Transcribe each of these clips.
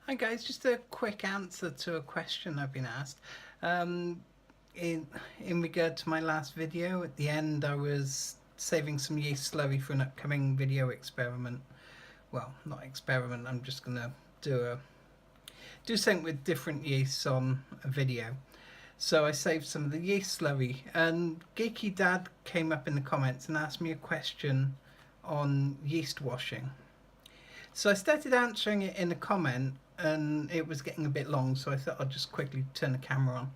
Hi guys, just a quick answer to a question I've been asked. Um, in regard to my last video, at the end I was saving some yeast slurry for an upcoming video experiment. Well, not experiment, I'm just gonna do something with different yeasts on a video. So I saved some of the yeast slurry, and Geeky Dad came up in the comments and asked me a question on yeast washing. So I started answering it in a comment and it was getting a bit long, so I thought I'd just quickly turn the camera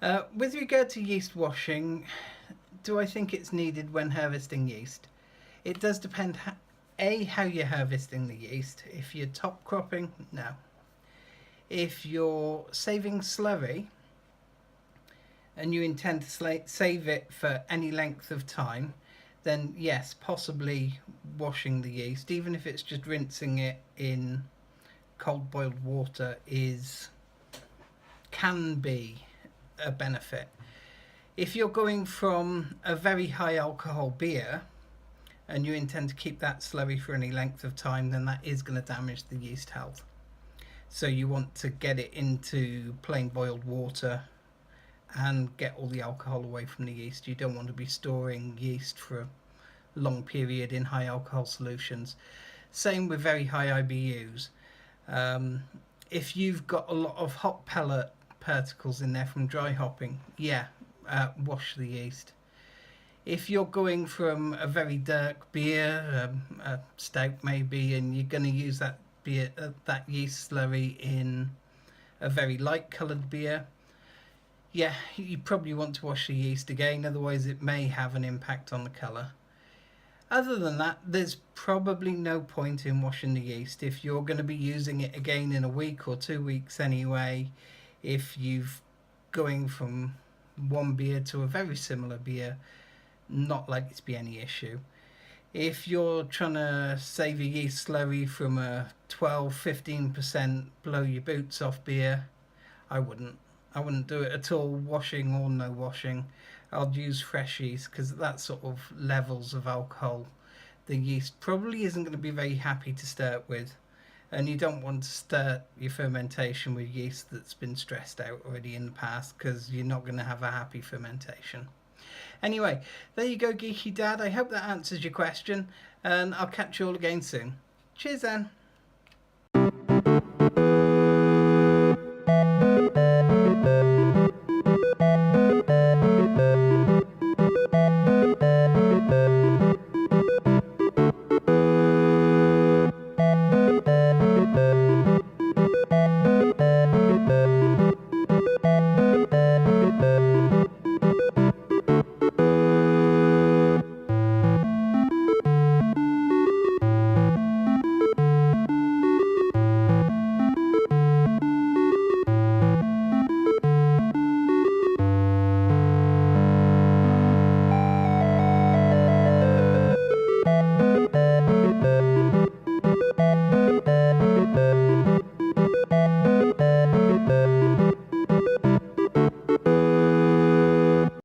on. With regard to yeast washing, do I think it's needed when harvesting yeast? It does depend how you're harvesting the yeast. If you're top cropping, no. If you're saving slurry and you intend to save it for any length of time, then yes, possibly washing the yeast, even if it's just rinsing it in cold boiled water, can be a benefit. If you're going from a very high alcohol beer and you intend to keep that slurry for any length of time, then that is going to damage the yeast health. So you want to get it into plain boiled water and get all the alcohol away from the yeast. You don't want to be storing yeast for a long period in high alcohol solutions. Same with very high IBUs. If you've got a lot of hop pellet particles in there from dry hopping, wash the yeast. If you're going from a very dark beer, a stout maybe, and you're going to use that beer, that yeast slurry in a very light coloured beer, you probably want to wash the yeast again, otherwise it may have an impact on the colour. Other than that, there's probably no point in washing the yeast if you're going to be using it again in a week or 2 weeks anyway. If you've going from one beer to a very similar beer, not likely to be any issue. If you're trying to save a yeast slurry from a 12-15% blow your boots off beer, I wouldn't do it at all, washing or no washing. I'll use fresh yeast because at that sort of levels of alcohol, the yeast probably isn't going to be very happy to start with, and you don't want to start your fermentation with yeast that's been stressed out already in the past, because you're not going to have a happy fermentation. Anyway, there you go, Geeky Dad. I hope that answers your question, and I'll catch you all again soon. Cheers then.